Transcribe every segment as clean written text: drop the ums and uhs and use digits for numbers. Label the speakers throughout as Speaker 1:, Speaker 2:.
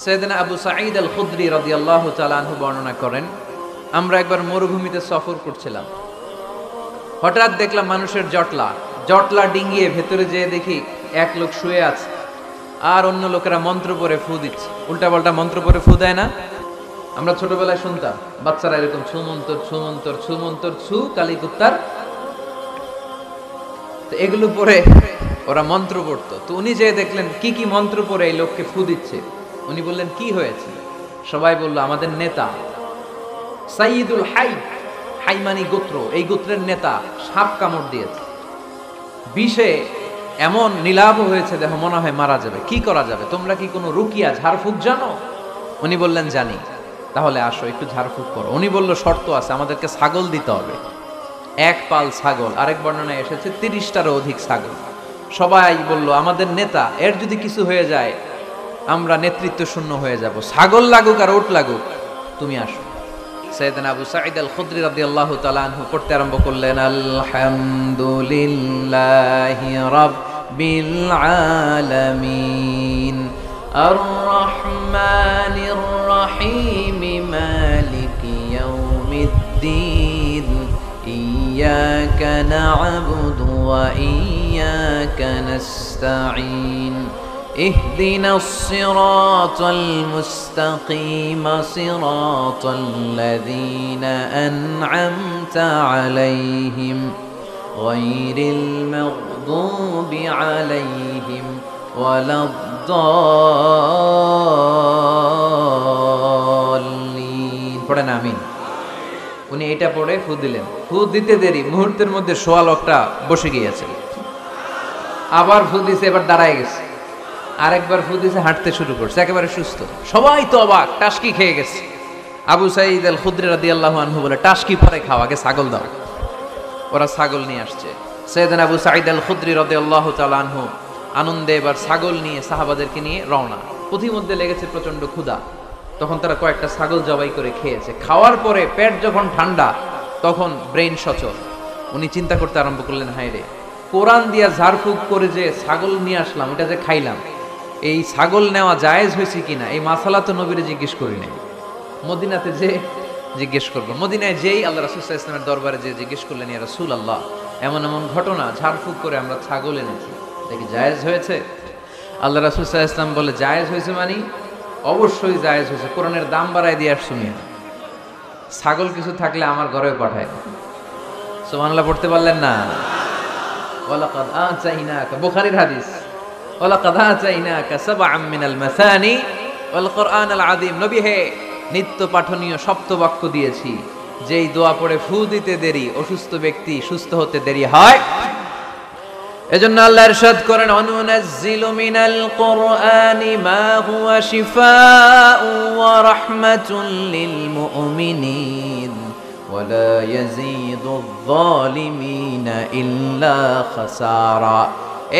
Speaker 1: সাইয়েদনা আবু সাঈদ আল খুদরি রাদিয়াল্লাহু তাআলা আনহু বর্ণনা করেন, আমরা একবার মরুভূমিতে সফর করছিলাম। হঠাৎ দেখলাম মানুষের জটলা ডিঙ্গিয়ে ভেতরে যেয়ে দেখি এক লোক শুয়ে আছে, আর অন্য লোকেরা মন্ত্র পড়ে ফু দিচ্ছে। উল্টাপাল্টা মন্ত্র পড়ে ফু দেয় না? আমরা ছোটবেলায় শুনতাম বাচ্চারা এরকম ছুমন্তর ছুমন্তর ছুমন্তর ছু কালী কুত্তার। তো এগুলো পড়ে ওরা মন্ত্র পড়তো। তো উনি যে দেখলেন কি কি মন্ত্র পড়ে এই লোককে ফু দিচ্ছে, উনি বললেন কি হয়েছে? সবাই বলল আমাদের নেতা সাইয়্যিদুল হাই, হাইমানি গোত্র, এই গোত্রের নেতা সাপ কামড় দিয়েছে, বিষে এমন নীলাভ হয়েছে দেহ মনে হয় মারা যাবে। কি করা যাবে? তোমরা কি কোনো রুকিয়া ঝাড়ফুঁক জানো? উনি বললেন জানি। তাহলে আসো একটু ঝাড়ফুঁক করো। উনি বলল শর্ত আছে, আমাদেরকে ছাগল দিতে হবে, এক পাল ছাগল। আরেক বর্ণনায় এসেছে 30টারও অধিক ছাগল। সবাই বলল আমাদের নেতা, এর যদি কিছু হয়ে যায় আমরা নেতৃত্ব শূন্য হয়ে যাব, ছাগল লাগুক আর ওট লাগুক, তুমি আসো। সাইয়েদনা আবু সাঈদ আল খুদরি রাদিয়াল্লাহু তাআলা আনহু পড়তে আরম্ভ করলেন, আলহামদুলিল্লাহি রাব্বিল আলামিন আর রহমানির রহিম মালিকি ইয়াউমিদ্দিন ইয়্যাকা না'বুদু ওয়া ইয়্যাকা নাস্তাঈন اهدنا الصراط المستقيم صراط الذين أنعمت عليهم غير المغضوب عليهم ولا الضالين পড়েন আমিন। উনি এটা পড়ে ফু দিলেন। ফু দিতে দেরি মুহূর্তের মধ্যে সোয়া লোকটা বসে গিয়েছে। আবার ফু দিছে, এবার দাঁড়ায় গেছে। আরেকবার ফু দিছে, হাঁটতে শুরু করছে, একেবারে সুস্থ। সবাই তো অবাক, টাসকি খেয়ে গেছে। আবু সাঈদ আল খুদরি রাদিয়াল্লাহু আনহু বলে, টাসকি পরে খাও, আগে ছাগল দাও। ওরা ছাগল নিয়ে আসছে। সাইয়েদনা আবু সাঈদ আল খুদরি রাদিয়াল্লাহু তাআলা আনহু আনন্দে এবার ছাগল নিয়ে সাহাবাদেরকে নিয়ে রওনা। পথিমধ্যে লেগেছে প্রচন্ড ক্ষুধা, তখন তারা কয়েকটা ছাগল জবাই করে খেয়েছে। খাওয়ার পরে পেট যখন ঠান্ডা, তখন ব্রেইন সচল। উনি চিন্তা করতে আরম্ভ করলেন, হায় রে, কোরআন দিয়া ঝাড়ফুঁক করে যে ছাগল নিয়ে আসলাম, এটা যে খাইলাম, এই ছাগল নেওয়া জায়েজ হয়েছে কিনা এই মাসালা তো নবীরে জিজ্ঞেস করি নাই। মদিনাতে যে জিজ্ঞেস করবো। মদিনায় যেই আল্লাহ রাসূল সাল্লাল্লাহু আলাইহি ওয়াসাল্লামের দরবারে যে জিজ্ঞেস করলেন, ইয়া রাসূলুল্লাহ, এমন এমন ঘটনা, ঝাড়ফুঁক করে আমরা ছাগল এনেছি, এটা কি জায়েজ হয়েছে? আল্লাহ রাসূল সাল্লাল্লাহু আলাইহি ওয়াসাল্লাম বলে, জায়েজ হয়েছে মানে অবশ্যই জায়েজ হয়েছে, কোরআনের দাম বাড়ায় দিয়ে আসছো মিয়া। ছাগল কিছু থাকলে আমার ঘরে পাঠায়। সুবহানাল্লাহ পড়তে পারলেন না? ওয়ালাকাদ আতাইনাকা, বুখারীর হাদিস, ওয়ালাকাদ আতাইনাকা সাবআম মিনাল মাসানি ওয়াল কুরআনাল আযীম। নবী হে, নিত্য পাঠনীয় সপ্তবাক্য দিয়েছি, যেই দোয়া পড়ে ফু দিতে দেরি অসুস্থ ব্যক্তি সুস্থ হতে দেরি হয়। এজন্য আল্লাহ ইরশাদ করেন, অনুনাজ্জিলু মিনাল কুরআনি মা হুয়া শিফাউ ওয়া রাহমাতুল লিল মুমিনিন ওয়া লা ইয়াজিদুয যালিমিনা ইল্লা খাসারা।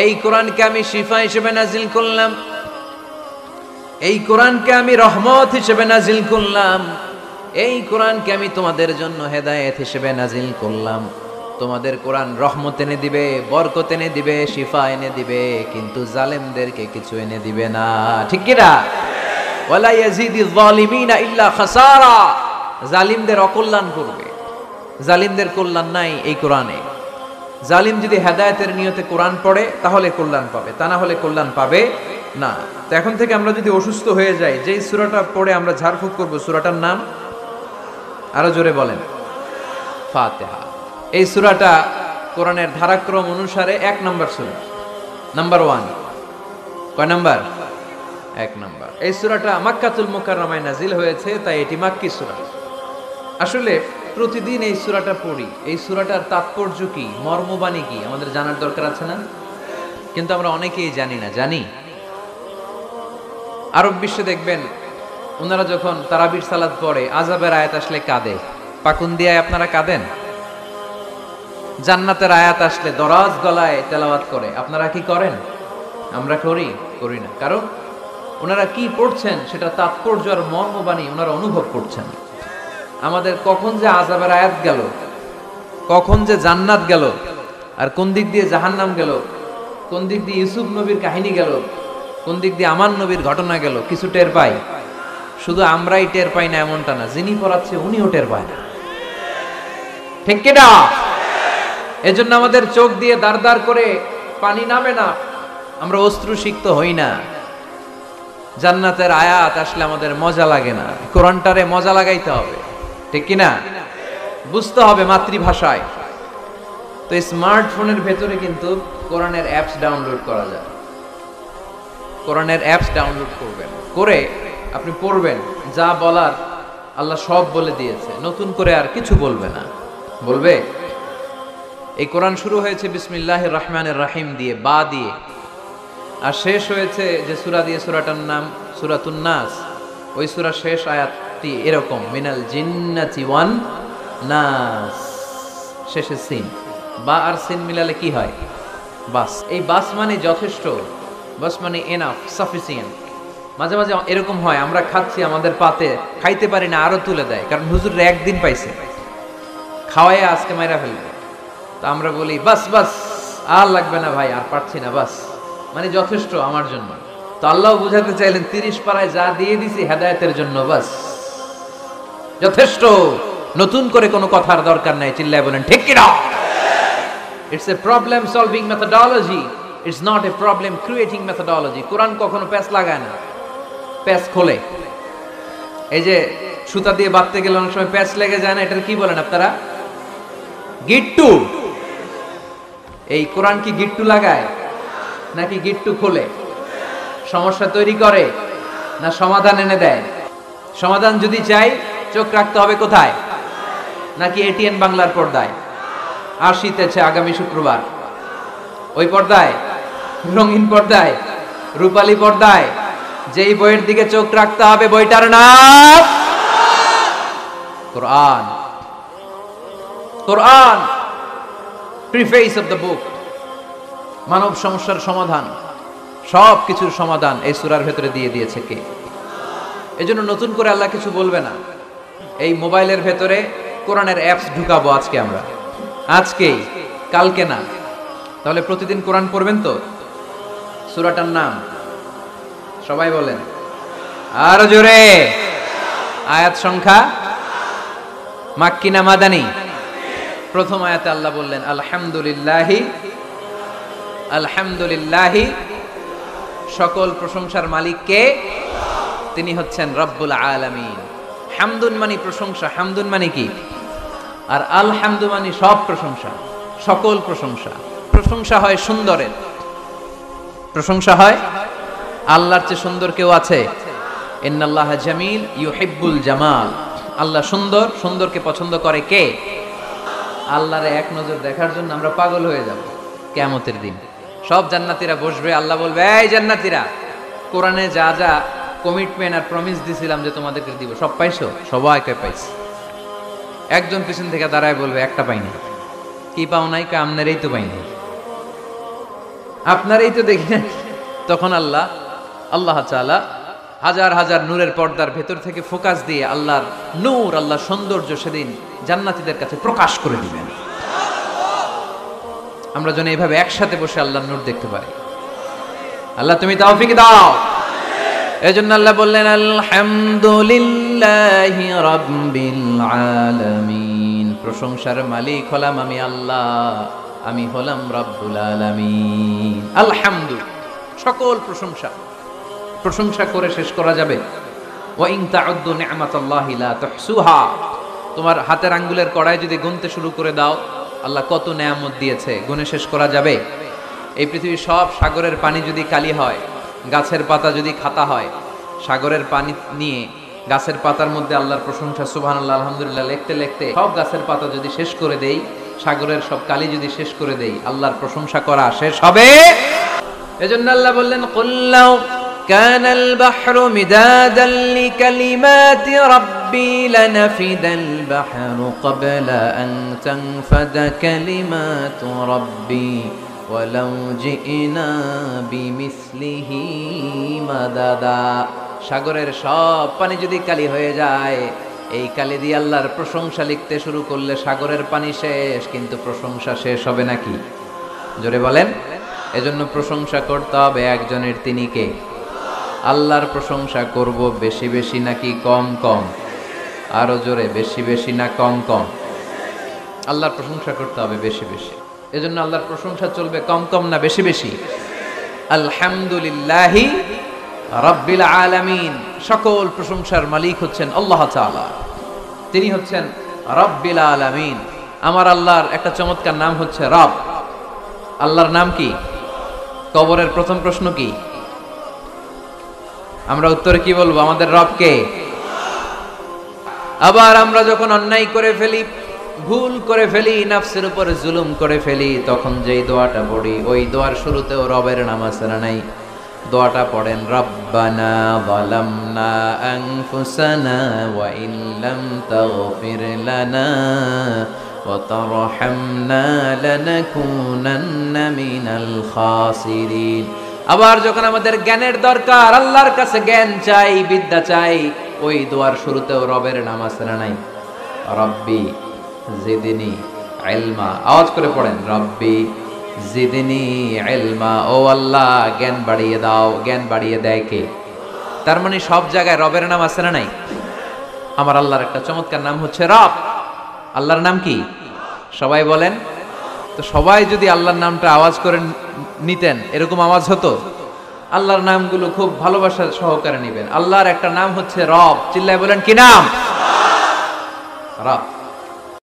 Speaker 1: এই কোরআনকে আমি শিফা হিসেবে নাজিল করলাম, এই কোরআনকে আমি রহমত হিসেবে নাজিল করলাম, এই কোরআনকে আমি তোমাদের জন্য হেদায়েত হিসেবে নাজিল করলাম। তোমাদের কোরআন রহমত এনে দিবে, বরকত এনে দিবে, শিফা এনে দিবে, কিন্তু জালেমদেরকে কিছু এনে দিবে না। ঠিক কি না? ওয়ালা ইয়াজিদিয যালিমিনা ইল্লা খাসারা। জালিমদের অকল্যাণ করবে, জালিমদের কল্যাণ নাই এই কোরআনে। জালিম যদি হেদায়েতের নিয়তে কোরআন পড়ে তাহলে কল্যাণ পাবে, তা না হলে কল্যাণ পাবে না। তো এখন থেকে আমরা যদি অসুস্থ হয়ে যাই, যেই সূরাটা পড়ে আমরা ঝাড়ফুঁক করব, সূরাটার নাম আরো জোরে বলেন, ফাতিহা। এই সূরাটা কোরআনের ধারাক্রম অনুসারে 1 নম্বর সূরা, নাম্বার 1। কয় নাম্বার? 1 নম্বর। এই সূরাটা মক্কাতুল মুকাররমায় নাজিল হয়েছে, তাই এটি মাক্কি সূরা। আসলে প্রতিদিন এই সূরাটা পড়ি, এই সূরাটার তাৎপর্য কি, মর্মবাণী কি আমাদের জানার দরকার আছে না? কিন্তু আমরা অনেকেই জানি না। জানি? আরব বিশ্বে দেখবেন ওনারা যখন তারাবির সালাত পড়ে, আযাবের আয়াত আসলে কাঁদে। পাকুন্দিয়ায় আপনারা কাঁদেন? জান্নাতের আয়াত আসলে দরাজ গলায় তেলাওয়াত করে, আপনারা কি করেন? আমরা করি না। কারণ ওনারা কি পড়ছেন সেটা তাৎপর্য আর মর্মবাণী ওনারা অনুভব করছেন। আমাদের কখন যে আযাবের আয়াত গেল, কখন যে জান্নাত গেল, আর কোন দিক দিয়ে জাহান্নাম গেল, কোন দিক দিয়ে ইউসুফ নবীর কাহিনী গেল, কোন দিক দিয়ে আমার নবীর ঘটনা গেল কিছু টের পাই। শুধু আমরাই টের পাই না এমনটা না, যিনি পড়াচ্ছে উনিও টের পায় না, ঠিক কিনা? এজন্য আমাদের চোখ দিয়ে দাঁড় দাঁড় করে পানি নামে না, আমরা অশ্রুসিক্ত হই না। জান্নাতের আয়াত আসলে আমাদের মজা লাগে না, কোরআনটারে মজা লাগাইতে হবে, ঠিক কিনা? বুঝতে হবে মাতৃভাষায়। তো স্মার্টফোনের ভেতরে কিন্তু কোরআনের অ্যাপস ডাউনলোড করা যায়। কোরআনের অ্যাপস ডাউনলোড করবেন, করে আপনি পড়বেন, যা বলার আল্লাহ সব বলে দিয়েছে, নতুন করে আর কিছু বলবে না। বলবে এই কোরআন শুরু হয়েছে বিসমিল্লাহির রহমানির রহিম দিয়ে, বা দিয়ে, আর শেষ হয়েছে যে সূরা দিয়ে, সূরাটার নাম সূরাতুন নাস। ওই সূরা শেষ আয়াতটি এরকম, মিনাল জিন্নাতি ওয়ান নাস, শেষে সিন। বা আর সিন মিলালে কি হয়? বাস। এই বাস মানে যথেষ্ট, বাস মানে এনাফ, সাফিসিয়েন্ট। মাঝে মাঝে এরকম হয়, আমরা খাচ্ছি, আমাদের পাতে খাইতে পারি না, আরো তুলে দেয়, কারণ হুজুর একদিন পাইছে, খাওয়াইয়া আজকে মাইরা ফেলবে। তো আমরা বলি বাস বাস, আর লাগবে না ভাই, আর পারছি না, বাস মানে যথেষ্ট আমার জন্য। তো আল্লাহ বুঝাতে চাইলেন 30 পারায় যা দিয়ে দিছি হেদায়েতের জন্য, বাস যথেষ্ট, নতুন করে কোনো কথার দরকার নাই। চিল্লায় বলেন ঠিক কিনা? It's a problem solving methodology, it's not a problem creating methodology. কোরআন কখনো প্যাচ লাগায় না, প্যাচ খোলে। এই যে সুতা দিয়ে বাঁধতে গেলে অনেক সময় প্যাচ লেগে যায় না, এটার কি বলেন আপনারা? গিট্টু। এই কোরআন কি গিট্টু লাগায় নাকি গিট্টু খোলে? সমস্যা তৈরি করে না সমাধান এনে দেয়? সমাধান যদি চাই চোখ রাখতে হবে কোথায়? নাকি এটিএন বাংলার পর্দায়? আসিতেছে আগামী শুক্রবার ওই পর্দায়, রঙিন পর্দায়, রূপালী পর্দায়, যেই বইয়ের দিকে চোখ রাখতে হবে বইটার নাম কোরআন। কোরআন প্রিফেস অফ দ্য বুক, মানব সমস্যার সমাধান, সব কিছুর সমাধান এই সূরার ভেতরে দিয়ে দিয়েছে কে? এজন্য নতুন করে আল্লাহ কিছু বলবে না। এই মোবাইলের ভেতরে কোরআনের অ্যাপস ঢুকাবো আজকে আমরা, আজকেই, কালকে না। তাহলে প্রতিদিন কোরআন পড়বেন তো? সূরাটার নাম সবাই বলেন আর জোরে। আয়াত সংখ্যা মাক্কি না মাদানী? প্রথম আয়াতে আল্লাহ বললেন আলহামদুলিল্লাহি, আলহামদুলিল্লাহি, সকল প্রশংসার মালিক কে? তিনি হচ্ছেন রব্বুল আলামিন। হামদুন মানে প্রশংসা, হামদুন মানে কি? আর আলহামদু মানে সব প্রশংসা, সকল প্রশংসা। প্রশংসা হয় সুন্দরের, প্রশংসা হয় আল্লাহর চেয়ে সুন্দর কেউ আছে? ইন্নাল্লাহা জামিল ইউহিব্বুল জামাল। আল্লাহ সুন্দর, সুন্দরকে পছন্দ করে কে? আল্লাহরে এক নজর দেখার জন্য আমরা পাগল হয়ে যাব কিয়ামতের দিন। সব জান্নাতীরা বসবে, আল্লাহ বলবে এই জান্নাতীরা, কোরআনে যা যা কমিটমেন্ট আর প্রমিস দিছিলাম যে তোমাদেরকে দিব, সব পাইছো? সবাইকে পাইছি। একজন পিছন থেকে দাঁড়ায় বলবে একটা পাইনি। কি পাও নাই? আপনারই তো পাইনি, আপনারই তো দেখি না। তখন আল্লাহ তাআলা হাজার হাজার নূরের পর্দার ভেতর থেকে ফোকাস দিয়ে আল্লাহর নূর, আল্লাহর সৌন্দর্য সেদিন জান্নাতীদের কাছে প্রকাশ করে দিবেন। আমরা যেন এইভাবে একসাথে বসে আল্লাহর নূর দেখতে পারি। আল্লাহ তুমি তৌফিক দাও। এজন্য আল্লাহ বললেন আলহামদুলিল্লাহি রাব্বিল আলামিন, প্রশংসার মালিক হলাম আমি আল্লাহ, আমি হলাম রব্বুল আলামিন। আলহামদু, সকল প্রশংসা। প্রশংসা করে শেষ করা যাবে? ওয়া ইন তাউদ্দু নি'মাতাল্লাহি লা তুহসুহা। তোমার হাতের আঙ্গুলের কড়াই যদি গুনতে শুরু করে দাও আল্লাহ কত নেয়ামত দিয়েছে, গুনে শেষ করা যাবে? এই পৃথিবীর সব সাগরের পানি যদি কালি হয়, গাছের পাতা যদি খাতা হয়, সাগরের পানি নিয়ে গাছের পাতার মধ্যে আল্লাহর প্রশংসা সুবহানাল্লাহ আলহামদুলিল্লাহ লিখতে লিখতে সব গাছের পাতা যদি শেষ করে দেই, সাগরের সব কালি যদি শেষ করে দেই, আল্লাহর প্রশংসা করা শেষ হবে? এজন্য আল্লাহ বললেন কুল্লাউ কানাল বাহরু মিদাদান লিকালিমাতি রাব্বি লানাফিদাল বাহরু ক্বাবলা আন তানফাদা কালিমাতু রাব্বি ওয়ালাউ জিনা বিমিসলিহি মাদাদা। সাগরের সব পানি যদি কালি হয়ে যায়, এই কালি দিয়ে আল্লাহর প্রশংসা লিখতে শুরু করলে সাগরের পানি শেষ, কিন্তু প্রশংসা শেষ হবে নাকি? জোরে বলেন। এজন্য প্রশংসা করতে হবে একজনের, তিনি কে? আল্লাহর প্রশংসা করব বেশি বেশি নাকি কম কম? আরো জোরে, বেশি বেশি না কম কম? আল্লাহর প্রশংসা করতে হবে বেশি বেশি। এজন্য আল্লাহর প্রশংসা চলবে কম কম না বেশি বেশি? আলহামদুলিল্লাহি রাব্বিল আলামিন। সকল প্রশংসার মালিক হচ্ছেন আল্লাহ তাআলা, তিনি হচ্ছেন রাব্বিল আলামিন। আমার আল্লাহর একটা চমৎকার নাম হচ্ছে রব। আল্লাহর নাম কি? কবরের প্রথম প্রশ্ন কি? আমরা উত্তরে কি বলবো? আমাদের রব কে? আবার আমরা যখন অন্যায় করে ফেলি, ভুল করে ফেলি, নফসের উপরে জুলুম করে ফেলি, তখন যেই দোয়াটা পড়ি, ওই দোয়ার শুরুতেও রবের নাম আছে না নাই? দোয়াটা পড়েন, রব্বানা যালামনা আনফুসানা ওয়া ইল্লাম তাগফির লানা ওয়া তারহামনা লানাকুনান্না মিনাল খাসিরিন। আবার যখন আমাদের জ্ঞানের দরকার, আল্লাহর কাছে জ্ঞান চাই, বিদ্যা চাই, ওই দোয়ার শুরুতেও রবের নাম আছে না নাই? রব্বি জিদনি ইলমা। আওয়াজ করে পড়েন, রব্বি জিদনি ইলমা। ও আল্লাহ, জ্ঞান বাড়িয়ে দাও। জ্ঞান বাড়িয়ে দেয় কে? তার মানে সব জায়গায় রবের নাম আছে না নাই? আমার আল্লাহর একটা চমৎকার নাম হচ্ছে রব। আল্লাহর নাম কি? সবাই বলেন তো। সবাই যদি আল্লাহর নামটা আওয়াজ করে নিতেন, এরকম আওয়াজ হতো? আল্লাহর নামগুলো খুব ভালোবাসার সহকারে নিবেন। আল্লাহর একটা নাম হচ্ছে রব। চিল্লায় বলেন, কি নাম? রব।